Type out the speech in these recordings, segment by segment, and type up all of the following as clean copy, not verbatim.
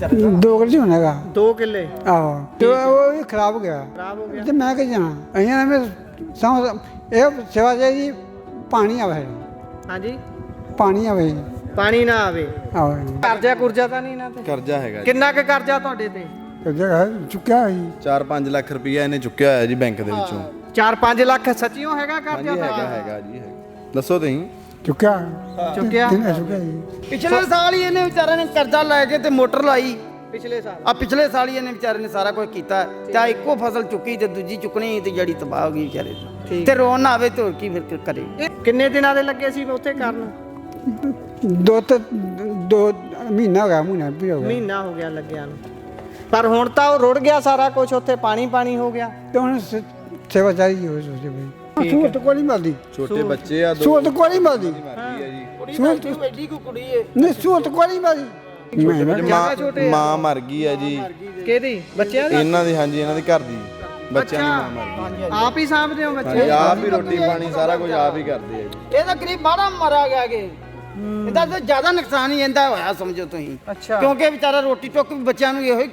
2 ਕਿੱਲੇ ਹੋਣਾ ਹੈਗਾ। 2 ਕਿੱਲੇ ਆਹੋ ਤੇ ਉਹ ਵੀ ਖਰਾਬ ਹੋ ਗਿਆ ਤੇ ਮੈਂ ਕਿ ਜਾਣਾ અહીંયા અમે ਇਹ ਸੇਵਾ ਜੀ ਪਾਣੀ ਆਵੇ ਹਾਂਜੀ ਪਾਣੀ ਆਵੇ ਪਾਣੀ ਨਾ ਆਵੇ ਆਹੋ ਕਰਜ਼ਾ ਕੁਰਜ਼ਾ ਤਾਂ ਨਹੀਂ ਇਹਨਾਂ ਤੇ ਕਰਜ਼ਾ ਹੈਗਾ ਜੀ। ਕਿੰਨਾ ਕੁ ਕਰਜ਼ਾ ਤੁਹਾਡੇ ਤੇ ਜਗ੍ਹਾ ਚੁੱਕਿਆ ਸੀ 4-5 ਲੱਖ ਰੁਪਈਆ ਇਹਨੇ ਚੁੱਕਿਆ ਹੋਇਆ ਜੀ ਬੈਂਕ ਦੇ ਵਿੱਚੋਂ। 4-5 ਲੱਖ ਸੱਚੀਓ ਹੈਗਾ ਕਰਜ਼ਾ ਹੈਗਾ ਜੀ ਹੈਗਾ। ਦੱਸੋ ਤੁਸੀਂ ਚੁੱਕਿਆ ਚੁੱਕਿਆ ਚੁੱਕਿਆ ਜੀ ਪਿਛਲੇ ਸਾਲ ਹੀ ਇਹਨੇ ਵਿਚਾਰੇ ਨੇ ਕਰਜ਼ਾ ਲੈ ਕੇ ਤੇ ਮੋਟਰ ਲਾਈ ਪਿਛਲੇ ਸਾਲ ਆ ਪਿਛਲੇ ਸਾਲ ਹੀ ਇਹਨੇ ਵਿਚਾਰੇ ਨੇ ਸਾਰਾ ਕੁਝ ਕੀਤਾ ਤੇ ਇੱਕੋ ਫਸਲ ਚੁੱਕੀ ਤੇ ਦੂਜੀ ਚੁੱਕਣੀ ਤੇ ਜੜੀ ਤਬਾਹ ਹੋ ਗਈ ਵਿਚਾਰੇ ਦੀ। ਤੇ ਰੋਣ ਨਾ ਆਵੇ ਤੇ ਹੋਰ ਕੀ ਫਿਰ ਕਰੇ। ਕਿੰਨੇ ਦਿਨਾਂ ਦੇ ਲੱਗੇ ਸੀ ਉੱਥੇ ਕਰਨ 2 ਮਹੀਨਾ ਹੋ ਗਿਆ ਮਹੀਨਾ ਵੀ ਹੋ ਗਿਆ ਮਹੀਨਾ ਹੋ ਗਿਆ ਲੱਗਿਆ ਨੂੰ ਪਰ ਹੁਣ ਤਾਂ ਉਹ ਰੁੜ ਗਿਆ ਸਾਰਾ ਕੁਝ ਉੱਥੇ ਪਾਣੀ ਹੋ ਗਿਆ ਤੇ ਹੁਣ ਸੇਵਾ ਚਾਹੀਦੀ ਹੋਵੇ ਸੋਚਦੇ ਬਈ ਸੂਰਤ ਕੋਈ ਨਹੀਂ ਮਿਲਦੀ ਛੋਟੇ ਬੱਚੇ ਆ ਸੂਰਤ ਕੋਈ ਨਹੀਂ ਮਿਲਦੀ ਸੂਰਤ ਐਡੀ ਕੋ ਕੁੜੀ ਏ ਨਹੀਂ ਸੂਰਤ ਕੋਈ ਨਹੀਂ ਮਿਲਦੀ ਮਾਂ ਮਰ ਗਈ ਆ ਜੀ। ਕਿਹਦੀ ਬੱਚਿਆਂ ਦੀ ਇਹਨਾਂ ਦੀ ਹਾਂਜੀ ਇਹਨਾਂ ਦੀ ਘਰ ਦੀ ਬੱਚਿਆਂ ਦੀ ਮਾਂ ਮਰ ਗਈ। ਆਪ ਹੀ ਸਾਂਭਦੇ ਹੋ ਬੱਚੇ ਹਾਂਜੀ ਆਪ ਹੀ ਰੋਟੀ ਪਾਣੀ ਸਾਰਾ ਕੁਝ ਆਪ ਹੀ ਕਰਦੇ ਆ ਜੀ। ਇਹ ਤਾਂ ਗਰੀਬ ਬਾੜਾ ਮਾਰਾ ਗਿਆ ਕਿ ਇਹਦਾ ਤਾਂ ਜ਼ਿਆਦਾ ਨੁਕਸਾਨ ਹੀ ਇਹਦਾ ਹੋਇਆ ਸਮਝੋ ਤੁਸੀਂ। ਅੱਛਾ ਕਿਉਂਕਿ ਵਿਚਾਰਾ ਰੋਟੀ ਟੁੱਕ ਵੀ ਬੱਚਿਆਂ ਨੂੰ ਇਹੋ ਹੀ।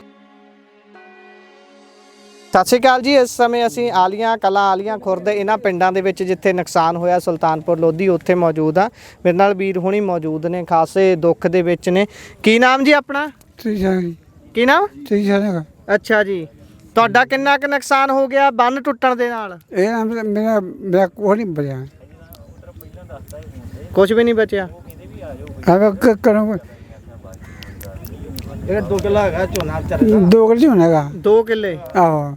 ਸਤਿ ਸ਼੍ਰੀ ਅਕਾਲ ਜੀ। ਇਸ ਸਮੇਂ ਅਸੀਂ ਆਲੀਆਂ ਕਲਾਂ ਆਲੀਆਂ ਖੁਰਦ ਇਹਨਾਂ ਪਿੰਡਾਂ ਦੇ ਵਿੱਚ ਜਿੱਥੇ ਨੁਕਸਾਨ ਹੋਇਆ ਸੁਲਤਾਨਪੁਰ ਲੋਧੀ ਉੱਥੇ ਮੌਜੂਦ ਆ। ਮੇਰੇ ਨਾਲ ਵੀਰ ਹੁਣੀ ਮੌਜੂਦ ਨੇ ਖਾਸੇ ਦੁੱਖ ਦੇ ਵਿੱਚ ਨੇ। ਕੀ ਨਾਮ ਜੀ ਆਪਣਾ? ਕੀ ਨਾਮ? ਅੱਛਾ ਜੀ ਤੁਹਾਡਾ ਕਿੰਨਾ ਕੁ ਨੁਕਸਾਨ ਹੋ ਗਿਆ ਬੰਨ ਟੁੱਟਣ ਦੇ ਨਾਲ? ਇਹ ਮੇਰਾ ਕੋਈ ਨਹੀਂ ਬਚਿਆ ਕੁਝ ਵੀ ਨਹੀਂ ਬਚਿਆ। ਕਰੋ ਇਹ 2 ਕਿੱਲਾ ਹੈਗਾ ਝੋਨਾ ਵਿਚਾਰਾ 2 ਕਿੱਲੇ ਹੋਣਾ ਹੈਗਾ। 2 ਕਿੱਲੇ ਆਹੋ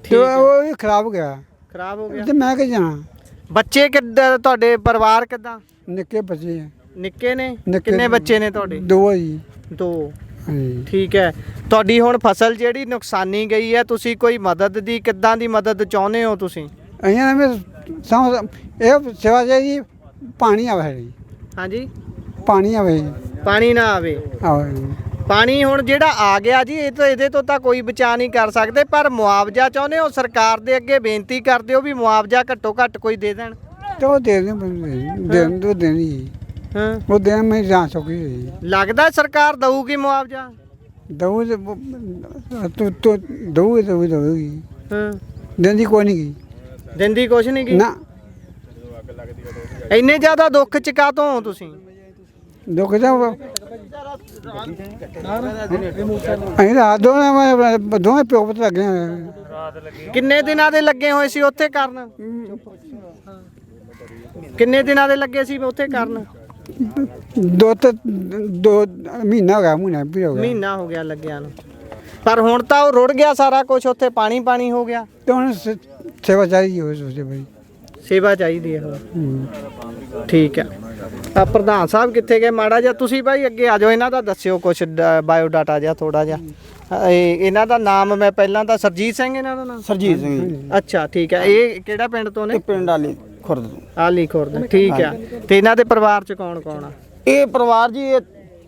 ਤੇ ਉਹ ਵੀ ਖਰਾਬ ਹੋ ਗਿਆ ਖਰਾਬ ਹੋ ਗਿਆ ਤੇ ਮੈਂ ਕਿ ਜਾਣਾ ਬੱਚੇ ਕਿੱਦਾਂ ਤੁਹਾਡੇ ਪਰਿਵਾਰ ਕਿੱਦਾਂ? ਨਿੱਕੇ ਬੱਚੇ ਆ ਨਿੱਕੇ ਨੇ ਕਿੰਨੇ ਬੱਚੇ ਨੇ ਤੁਹਾਡੇ? 2 ਜੀ 2 ਹਾਂਜੀ ਠੀਕ ਹੈ। ਤੁਹਾਡੀ ਹੁਣ ਫਸਲ ਜਿਹੜੀ ਨੁਕਸਾਨੀ ਗਈ ਹੈ ਤੁਸੀਂ ਕੋਈ ਮਦਦ ਦੀ ਕਿੱਦਾਂ ਦੀ ਮਦਦ ਚਾਹੁੰਦੇ ਹੋ ਤੁਸੀਂ? અહીંયા અમે ਇਹ ਸੇਵਾ ਚਾਹੀਦੀ ਪਾਣੀ ਆਵੇ ਹਾਂਜੀ ਪਾਣੀ ਆਵੇ ਪਾਣੀ ਨਾ ਆਵੇ ਆਵੇ ਪਾਣੀ ਹੁਣ ਜਿਹੜਾ ਆ ਗਿਆ ਜੀ ਇਹ ਤਾਂ ਇਹਦੇ ਤੋਂ ਤਾਂ ਕੋਈ ਬਚਾ ਨਹੀਂ ਕਰ ਸਕਦੇ ਪਰ ਮੁਆਵਜ਼ਾ ਚਾਹੁੰਦੇ ਹੋ ਸਰਕਾਰ ਦੇ ਅੱਗੇ ਬੇਨਤੀ ਕਰਦੇ ਹੋ ਵੀ ਮੁਆਵਜ਼ਾ ਘੱਟੋ ਘੱਟ ਕੋਈ ਦੇ ਦੇਣ। ਤੇ ਉਹ ਦੇ ਦੇਣੀ ਹਾਂ ਉਹ ਦੇਣ ਮੈਂ ਜਾਂ ਸਕੀ ਲੱਗਦਾ ਸਰਕਾਰ ਦਊਗੀ ਮੁਆਵਜ਼ਾ? ਦਊ ਤੂੰ ਦਊਗੀ ਹਾਂ ਦਿੰਦੀ ਕੋਈ ਨਹੀਂ ਗਈ ਦਿੰਦੀ ਕੁਛ ਨਹੀਂ ਗੀ ਨਾ ਇੰਨੇ ਜ਼ਿਆਦਾ ਦੁੱਖ ਚ ਕਾਹਤੋਂ ਹੋ ਤੁਸੀਂ? ਦੁੱਖ ਜਾ ਅਸੀਂ ਰਾਤ ਦੋਵੇਂ ਪਿਓ ਪੁੱਤ ਲੱਗੇ ਹੋਏ। ਕਿੰਨੇ ਦਿਨਾਂ ਦੇ ਲੱਗੇ ਹੋਏ ਸੀ ਉੱਥੇ ਕਰਨ? ਕਿੰਨੇ ਦਿਨਾਂ ਦੇ ਲੱਗੇ ਸੀ ਉੱਥੇ ਕਰਨ? 2 ਮਹੀਨਾ ਹੋ ਗਿਆ ਮਹੀਨਾ ਵੀ ਹੋ ਗਿਆ ਮਹੀਨਾ ਹੋ ਗਿਆ ਲੱਗਿਆ ਨੂੰ ਪਰ ਹੁਣ ਤਾਂ ਉਹ ਰੁੜ ਗਿਆ ਸਾਰਾ ਕੁਝ ਉੱਥੇ ਪਾਣੀ ਹੋ ਗਿਆ ਤੇ ਹੁਣ ਸੇਵਾ ਚਾਹੀਦੀ ਹੋਵੇ ਸੋਚਦੇ ਬਈ ਸੇਵਾ ਚਾਹੀਦੀ ਹੈ ਹੋਰ। ਠੀਕ ਹੈ ਆ ਪ੍ਰਧਾਨ ਸਾਹਿਬ ਕਿੱਥੇ ਗਏ? ਮਾੜਾ ਜਿਹਾ ਤੁਸੀਂ ਭਾਈ ਅੱਗੇ ਆ ਜਾਓ ਇਹਨਾਂ ਦਾ ਦੱਸਿਓ ਕੁਛ ਬਾਇਓ ਡਾਟਾ ਜਿਹਾ ਥੋੜਾ ਜਿਹਾ। ਇਹਨਾਂ ਦਾ ਨਾਮ ਮੈਂ ਪਹਿਲਾਂ ਤਾਂ ਸਰਜੀਤ ਸਿੰਘ ਇਹਨਾਂ ਦਾ ਨਾਮ? ਸਰਜੀਤ ਸਿੰਘ। ਅੱਛਾ ਠੀਕ ਹੈ। ਇਹ ਕਿਹੜਾ ਪਿੰਡ ਤੋਂ ਨੇ? ਪਿੰਡ ਵਾਲੀ ਖੁਰਦ ਤੋਂ। ਆਲੀ ਖੁਰਦ ਠੀਕ ਆ। ਤੇ ਇਹਨਾਂ ਦੇ ਪਰਿਵਾਰ ਚ ਕੌਣ ਕੌਣ ਆ? ਇਹ ਪਰਿਵਾਰ ਜੀ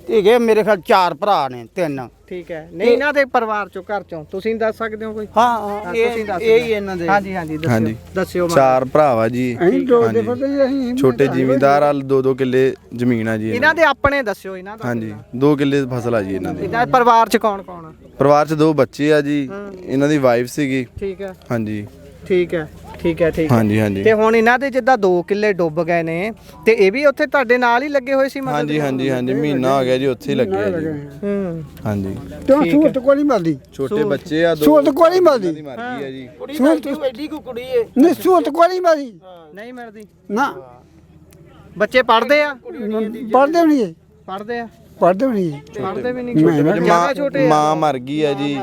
ਹੈਗੇ ਮੇਰੇ ਖਿਆਲ 4 ਭਰਾ ਨੇ 3। ਠੀਕ ਹੈ ਨਹੀਂ ਇਹਨਾਂ ਦੇ ਪਰਿਵਾਰ ਚੋਂ ਘਰ ਚੋਂ ਤੁਸੀਂ ਦੱਸ ਸਕਦੇ ਹੋ ਕੋਈ? ਹਾਂ ਇਹ ਹੀ ਇਹਨਾਂ ਦੇ। ਹਾਂਜੀ ਦੱਸਿਓ 4 ਭਰਾ ਵਾ ਜੀ। ਅਸੀਂ ਦੋਦੇ ਪਤਾ ਜੀ ਅਸੀਂ ਛੋਟੇ ਜ਼ਿਮੀਂਦਾਰ ਆ 2-2 ਕਿੱਲੇ ਜ਼ਮੀਨ ਆ ਜੀ ਇਹਨਾਂ ਦੇ ਆਪਣੇ ਦੱਸਿਓ ਇਹਨਾਂ ਦਾ। ਹਾਂਜੀ 2 ਕਿੱਲੇ ਫਸਲ ਆ ਜੀ ਇਹਨਾਂ ਦੀ। ਇਹਨਾਂ ਦੇ ਪਰਿਵਾਰ ਚ ਕੌਣ ਕੌਣ ਆ? ਪਰਿਵਾਰ 'ਚ 2 ਬੱਚੇ ਆ ਜੀ। ਇਹਨਾਂ ਦੀ ਵਾਈਫ ਸੀਗੀ। ਠੀਕ ਹੈ ਹਾਂਜੀ ਠੀਕ ਹੈ ਹਾਂਜੀ ਤੇ ਹੁਣ ਇਹਨਾਂ ਦੇ ਜਿੱਦਾਂ 2 ਕਿੱਲੇ ਡੁੱਬ ਗਏ ਨੇ ਤੇ ਇਹ ਵੀ ਉੱਥੇ ਤੁਹਾਡੇ ਨਾਲ ਹੀ ਲੱਗੇ ਹੋਏ ਸੀ ਮਦਦ? ਹਾਂਜੀ ਮਹੀਨਾ ਹੋ ਗਿਆ ਜੀ ਉੱਥੇ ਹੀ ਲੱਗੇ ਆ ਜੀ। ਹਾਂਜੀ ਤੇ ਸੂਰਤ ਕੋਈ ਨਹੀਂ ਮਿਲਦੀ ਛੋਟੇ ਬੱਚੇ ਆ 2 ਸੂਰਤ ਕੋਈ ਨਹੀਂ ਮਿਲਦੀ ਮਰ ਗਈ ਆ ਜੀ। ਸੂਰਤ ਐਡੀ ਕੋ ਕੁੜੀ ਏ ਨਹੀਂ ਸੂਰਤ ਕੋਈ ਨਹੀਂ ਮਿਲਦੀ ਨਹੀਂ ਮਿਲਦੀ। ਨਾ ਬੱਚੇ ਪੜ੍ਹਦੇ ਆ? ਪੜਦੇ ਵੀ ਨਹੀਂ ਪੜ੍ਹਦੇ ਆ ਪੜਦੇ ਵੀ ਨਹੀਂ ਪੜ੍ਹਦੇ ਵੀ ਨਹੀਂ ਜ਼ਿਆਦਾ ਛੋਟੇ ਮਾਂ ਮਰ ਗਈ ਆ ਜੀ।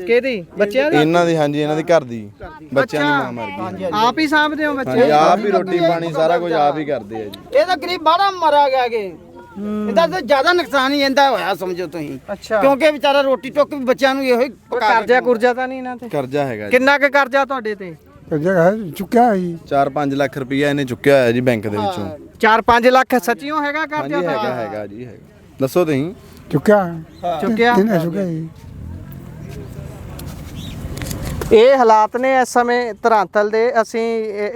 ਕਿਹਦੀ? ਬੱਚਿਆਂ ਦੀ? ਇਹਨਾਂ ਦੀ ਹਾਂਜੀ ਇਹਨਾਂ ਦੀ ਘਰ ਦੀ ਬੱਚਿਆਂ ਦੀ ਮਾਂ ਮਰ ਗਈ। ਆਪ ਹੀ ਸਾਂਭਦੇ ਹੋ ਬੱਚੇ? ਹਾਂਜੀ ਆਪ ਹੀ ਰੋਟੀ ਪਾਣੀ ਸਾਰਾ ਕੁਝ ਆਪ ਹੀ ਕਰਦੇ ਆ ਜੀ। ਇਹ ਤਾਂ ਗਰੀਬ ਬਾੜਾ ਮਾਰਾ ਗਿਆ ਕਿ ਇਹਦਾ ਤਾਂ ਜ਼ਿਆਦਾ ਨੁਕਸਾਨ ਹੀ ਇਹਦਾ ਹੋਇਆ ਸਮਝੋ ਤੁਸੀਂ। ਅੱਛਾ ਕਿਉਂਕਿ ਵਿਚਾਰਾ ਰੋਟੀ ਟੁੱਕ ਵੀ ਬੱਚਿਆਂ ਨੂੰ ਇਹੋ ਹੀ ਕਰਜ਼ਾ ਕੁਰਜ਼ਾ ਤਾਂ ਨਹੀਂ ਇਹਨਾਂ ਤੇ? ਕਰਜ਼ਾ ਹੈਗਾ ਜੀ। ਕਿੰਨਾ ਕੁ ਕਰਜ਼ਾ ਤੁਹਾਡੇ ਤੇ? ਜਗ੍ਹਾ ਚੁੱਕਿਆ ਸੀ 4-5 ਲੱਖ ਰੁਪਈਆ ਇਹਨੇ ਚੁੱਕਿਆ ਹੋਇਆ ਜੀ ਬੈਂਕ ਦੇ ਵਿੱਚੋਂ। 4-5 ਲੱਖ ਸੱਚੀਓ ਹੈਗਾ ਕਰਜ਼ਾ? ਹਾਂਜੀ ਹੈਗਾ ਜੀ ਹੈਗਾ। ਦੱਸੋ ਤੁਸੀਂ। ਚੁੱਕਿਆ ਚੁੱਕਿਆ ਜੀ। ਇਹ ਹਾਲਾਤ ਨੇ ਇਸ ਸਮੇਂ ਧਰਾਂਤਲ ਦੇ। ਅਸੀਂ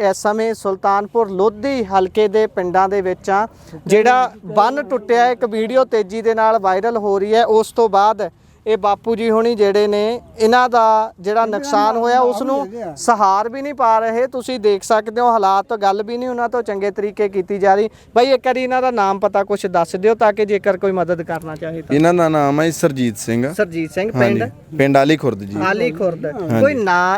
ਇਸ ਸਮੇਂ ਸੁਲਤਾਨਪੁਰ ਲੋਧੀ ਹਲਕੇ ਦੇ ਪਿੰਡਾਂ ਦੇ ਵਿੱਚ ਆ ਜਿਹੜਾ ਬੰਨ ਟੁੱਟਿਆ। ਇੱਕ ਵੀਡੀਓ ਤੇਜ਼ੀ ਦੇ ਨਾਲ ਵਾਇਰਲ ਹੋ ਰਹੀ ਹੈ। ਉਸ ਤੋਂ ਬਾਅਦ ਇਹ ਬਾਪੂ ਜੀ ਹੁਣੀ ਜਿਹੜੇ ਨੇ ਇਹਨਾਂ ਦਾ ਜਿਹੜਾ ਨੁਕਸਾਨ ਹੋਇਆ ਉਸ ਨੂੰ ਸਹਾਰ ਵੀ ਨਹੀਂ ਪਾ ਰਹੇ। ਤੁਸੀਂ ਦੇਖ ਸਕਦੇ ਹੋ ਹਾਲਾਤ, ਗੱਲ ਵੀ ਨਹੀਂ ਉਹਨਾਂ ਤੋਂ ਚੰਗੇ ਤਰੀਕੇ ਕੀਤੀ ਜਾ ਰਹੀ। ਬਾਈ ਇੱਕ ਵਾਰੀ ਇਹਨਾਂ ਦਾ ਨਾਮ ਪਤਾ ਕੁਝ ਦੱਸ ਦਿਓ ਤਾਂ ਕਿ ਜੇਕਰ ਕੋਈ ਮਦਦ ਕਰਨਾ ਚਾਹੇ ਤਾਂ। ਇਹਨਾਂ ਦਾ ਨਾਮ ਹੈ ਸਰਜੀਤ ਸਿੰਘ। ਸਰਜੀਤ ਸਿੰਘ, ਹਾਂਜੀ, ਪਿੰਡ ਆਲੀ ਖੁਰਦ ਜੀ। ਆਲੀ ਖੁਰਦ। ਕੋਈ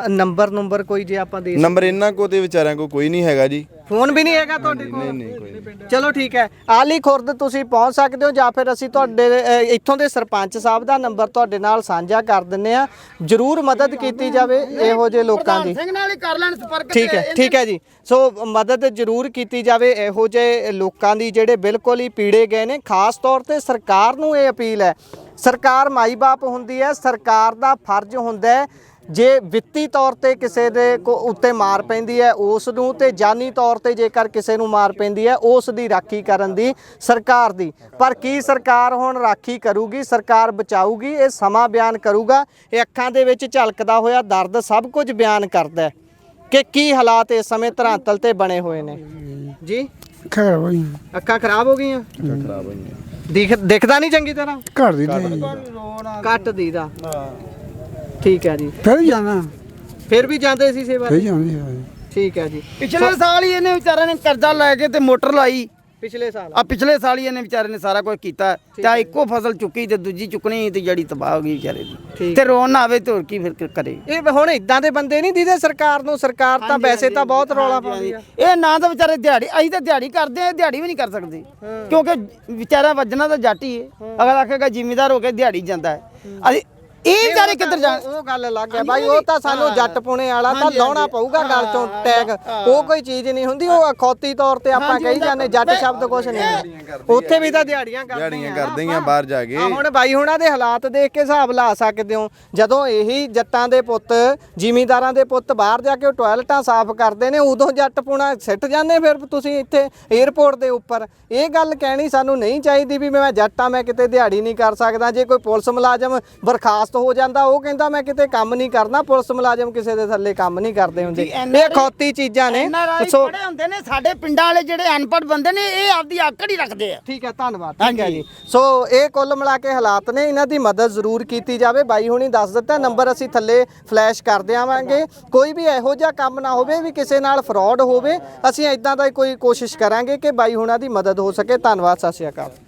ਨੰਬਰ ਕੋਈ ਜੇ ਆਪਾਂ ਦੇ ਨੰਬਰ ਇਹਨਾਂ ਕੋ ਤੇ ਵਿਚਾਰਿਆਂ ਕੋ ਕੋਈ ਨਹੀਂ ਹੈਗਾ ਜੀ। ਫੋਨ ਵੀ ਨਹੀਂ ਹੈਗਾ ਤੁਹਾਡੇ ਕੋਲ? ਨਹੀਂ ਕੋਈ। ਚਲੋ ਠੀਕ ਹੈ, ਆਲੀ ਖੁਰਦ ਤੁਸੀਂ ਪਹੁੰਚ ਸਕਦੇ ਹੋ ਜਾਂ ਫਿਰ ਅਸੀਂ ਤੁਹਾਡੇ ਇੱਥੋਂ ਦੇ ਸਰਪੰਚ ਸਾਹਿਬ ਦਾ ਨੰਬਰ ਤੁਹਾਡੇ ਨਾਲ ਸਾਂਝਾ ਕਰ ਦਿੰਨੇ ਆ। ਜਰੂਰ ਮਦਦ ਕੀਤੀ ਜਾਵੇ ਇਹੋ ਜਿਹੇ ਲੋਕਾਂ ਦੀ। ਸਿੰਘ ਨਾਲ ਹੀ ਕਰ ਲੈਣ ਸੰਪਰਕ। ਠੀਕ ਹੈ ਜੀ। ਸੋ ਮਦਦ ਜਰੂਰ ਕੀਤੀ ਜਾਵੇ ਇਹੋ ਜਿਹੇ ਲੋਕਾਂ ਦੀ ਜਿਹੜੇ ਬਿਲਕੁਲ ਹੀ ਪੀੜੇ ਗਏ ਨੇ। ਖਾਸ ਤੌਰ ਤੇ ਸਰਕਾਰ ਨੂੰ ਇਹ ਅਪੀਲ ਹੈ, ਸਰਕਾਰ ਮਾਈ ਬਾਪ ਹੁੰਦੀ ਹੈ, ਸਰਕਾਰ ਦਾ ਫਰਜ਼ ਹੁੰਦਾ ਹੈ ਜੇ ਵਿੱਤੀ ਤੌਰ ਤੇ ਕਿਸੇ ਦੇ ਉੱਤੇ ਮਾਰ ਪੈਂਦੀ ਹੈ ਉਸ ਨੂੰ, ਤੇ ਜਾਨੀ ਤੌਰ ਤੇ ਜੇਕਰ ਕਿਸੇ ਨੂੰ ਮਾਰ ਪੈਂਦੀ ਹੈ ਉਸ ਦੀ ਰਾਖੀ ਕਰਨ ਦੀ ਸਰਕਾਰ ਦੀ। ਪਰ ਕੀ ਸਰਕਾਰ ਹੁਣ ਰਾਖੀ ਕਰੂਗੀ? ਸਰਕਾਰ ਬਚਾਊਗੀ? ਇਹ ਸਮਾਂ ਬਿਆਨ ਕਰੂਗਾ। ਇਹ ਅੱਖਾਂ ਦੇ ਵਿੱਚ ਝਲਕਦਾ ਹੋਇਆ ਦਰਦ ਸਭ ਕੁਝ ਬਿਆਨ ਕਰਦਾ ਹੈ ਕਿ ਕੀ ਹਾਲਾਤ ਇਸ ਸਮੇਂ ਧਰਾਤਲ ਤੇ ਬਣੇ ਹੋਏ ਨੇ ਜੀ। ਖਰਾਬ ਹੋਈ ਅੱਖਾਂ ਖਰਾਬ ਹੋ ਗਈਆਂ, ਖਰਾਬ ਹੋਈਆਂ, ਦਿਖਦਾ ਨਹੀਂ ਚੰਗੀ ਤਰ੍ਹਾਂ, ਘਰ ਦੀ ਕੱਟ ਦੀਦਾ। ਠੀਕ ਹੈ ਜੀ। ਫਿਰ ਜਾਣਾ, ਫਿਰ ਵੀ ਜਾਂਦੇ ਸੀ ਸੇਵਾ ਫਿਰ ਤੇ? ਜਾਂਦੇ ਠੀਕ ਹੈ ਜੀ। ਪਿਛਲੇ ਸਾਲ ਹੀ ਇਹਨੇ ਵਿਚਾਰਿਆਂ ਨੇ ਕਰਜ਼ਾ ਲੈ ਕੇ ਤੇ ਮੋਟਰ ਲਾਈ। ਪਿਛਲੇ ਸਾਲ ਪਿਛਲੇ ਸਾਲ ਹੀ ਇਹਨੇ ਵਿਚਾਰੇ ਨੇ ਸਾਰਾ ਕੁਝ ਕੀਤਾ। ਤੇ ਇੱਕੋ ਫਸਲ ਚੁੱਕੀ ਤੇ ਦੂਜੀ ਚੁੱਕਣੀ ਤੇ ਜਿਹੜੀ ਤਬਾਹ ਹੋ ਗਈ ਵਿਚਾਰੇ ਦੀ। ਤੇ ਰੋਣ ਨਾ ਆਵੇ ਤੇ ਹੋਰ ਕੀ ਫਿਰ ਕਰੇ। ਇਹ ਹੁਣ ਇਦਾਂ ਦੇ ਬੰਦੇ ਨਹੀਂ ਦੀਦੇ ਸਰਕਾਰ ਨੂੰ। ਸਰਕਾਰ ਤਾਂ ਵੈਸੇ ਤਾਂ ਬਹੁਤ ਰੌਲਾ ਪਾਉਂਦੀ ਆ। ਇਹ ਨਾ ਤਾਂ ਵਿਚਾਰੇ ਦਿਹਾੜੀ, ਅਸੀਂ ਤਾਂ ਦਿਹਾੜੀ ਕਰਦੇ ਆ, ਦਿਹਾੜੀ ਵੀ ਨਹੀਂ ਕਰ ਸਕਦੇ ਕਿਉਂਕਿ ਵਿਚਾਰਾ ਵੱਜਣਾ ਤਾਂ ਜੱਟ ਹੀ ਹੈ। ਅਗਰ ਆਖੇਗਾ ਜ਼ਿਮੀਦਾਰ ਹੋ ਕੇ ਦਿਹਾੜੀ ਜਾਂਦਾ ਹੈ, ਅਸੀਂ ਇਹ ਵਿਚਾਰੇ ਕਿੱਧਰ ਜਾਣ? ਉਹ ਗੱਲ ਅਲੱਗ ਹੈ ਬਾਈ, ਉਹ ਤਾਂ ਸਾਨੂੰ ਜੱਟ ਪੁਣੇ ਵਾਲਾ ਤਾਂ ਲਾਉਣਾ ਪਊਗਾ ਗੱਲ ਚੋਂ ਟੈਗ। ਉਹ ਕੋਈ ਚੀਜ਼ ਨਹੀਂ ਹੁੰਦੀ, ਉਹ ਅਖੌਤੀ ਤੌਰ ਤੇ ਆਪਾਂ ਕਹੀ ਜਾਂਦੇ ਜੱਟ ਸ਼ਬਦ ਕੁਛ ਨਹੀਂ। ਉੱਥੇ ਵੀ ਤਾਂ ਦਿਹਾੜੀਆਂ ਕਰਦੇ ਆ ਬਾਹਰ ਜਾ ਕੇ। ਹੁਣ ਬਾਈ ਹੁਣਾਂ ਦੇ ਹਾਲਾਤ ਦੇਖ ਕੇ ਹਿਸਾਬ ਲਾ ਸਕਦੇ ਹੋ। ਜਦੋਂ ਇਹੀ ਜੱਟਾਂ ਦੇ ਪੁੱਤ, ਜ਼ਿਮੀਂਦਾਰਾਂ ਦੇ ਪੁੱਤ ਬਾਹਰ ਜਾ ਕੇ ਉਹ ਟਾਇਲਟਾਂ ਸਾਫ਼ ਕਰਦੇ ਨੇ, ਉਦੋਂ ਜੱਟ ਪੁਣਾ ਸਿੱਟ ਜਾਂਦੇ ਫਿਰ ਤੁਸੀਂ ਇੱਥੇ 에ਅਰਪੋਰਟ ਦੇ ਉੱਪਰ। ਇਹ ਗੱਲ ਕਹਿਣੀ ਸਾਨੂੰ ਨਹੀਂ ਚਾਹੀਦੀ ਵੀ ਮੈਂ ਜੱਟਾਂ, ਮੈਂ ਕਿਤੇ ਦਿਹਾੜੀ ਨਹੀਂ ਕਰ ਸਕਦਾ। ਜੇ ਕੋਈ ਪੁਲਿਸ ਮੁਲਾਜ਼ਮ ਬਰਖਾਸਤ ਹੋ ਜਾਂਦਾ, ਉਹ ਕਹਿੰਦਾ ਮੈਂ ਕਿਤੇ ਕੰਮ ਨਹੀਂ ਕਰਨਾ। ਪੁਲਿਸ ਮੁਲਾਜ਼ਮ ਕਿਸੇ ਦੇ ਥੱਲੇ ਕੰਮ ਨਹੀਂ ਕਰਦੇ ਹੁੰਦੇ। ਇਹ ਖੌਤੀ ਚੀਜ਼ਾਂ ਨੇ। ਸੋ ਬੜੇ ਹੁੰਦੇ ਨੇ ਸਾਡੇ ਪਿੰਡਾਂ ਵਾਲੇ ਜਿਹੜੇ ਅਨਪੜ੍ਹ ਬੰਦੇ ਨੇ, ਇਹ ਆਪਦੀ ਆਕੜ ਹੀ ਰੱਖਦੇ ਆ। ਠੀਕ ਹੈ, ਧੰਨਵਾਦ। ਠੀਕ ਹੈ ਜੀ। ਸੋ ਇਹ ਕੁੱਲ ਮਿਲਾ ਕੇ ਹਾਲਾਤ ਨੇ, ਇਹਨਾਂ ਦੀ ਮਦਦ ਜ਼ਰੂਰ ਕੀਤੀ ਜਾਵੇ। ਬਾਈ ਹੁਣੀ ਦੱਸ ਦਿੱਤਾ, ਨੰਬਰ ਅਸੀਂ ਥੱਲੇ ਫਲੈਸ਼ ਕਰ ਦਿਆਵਾਂਗੇ। ਕੋਈ ਵੀ ਇਹੋ ਜਿਹਾ ਕੰਮ ਨਾ ਹੋਵੇ ਵੀ ਕਿਸੇ ਨਾਲ ਫਰਾਡ ਹੋਵੇ। ਅਸੀਂ ਇਦਾਂ ਦਾ ਕੋਈ ਕੋਸ਼ਿਸ਼ ਕਰਾਂਗੇ ਕਿ ਬਾਈ ਹੁਣਾਂ ਦੀ ਮਦਦ ਹੋ ਸਕੇ। ਧੰਨਵਾਦ, ਸਤਿ ਸ਼੍ਰੀ ਅਕਾਲ।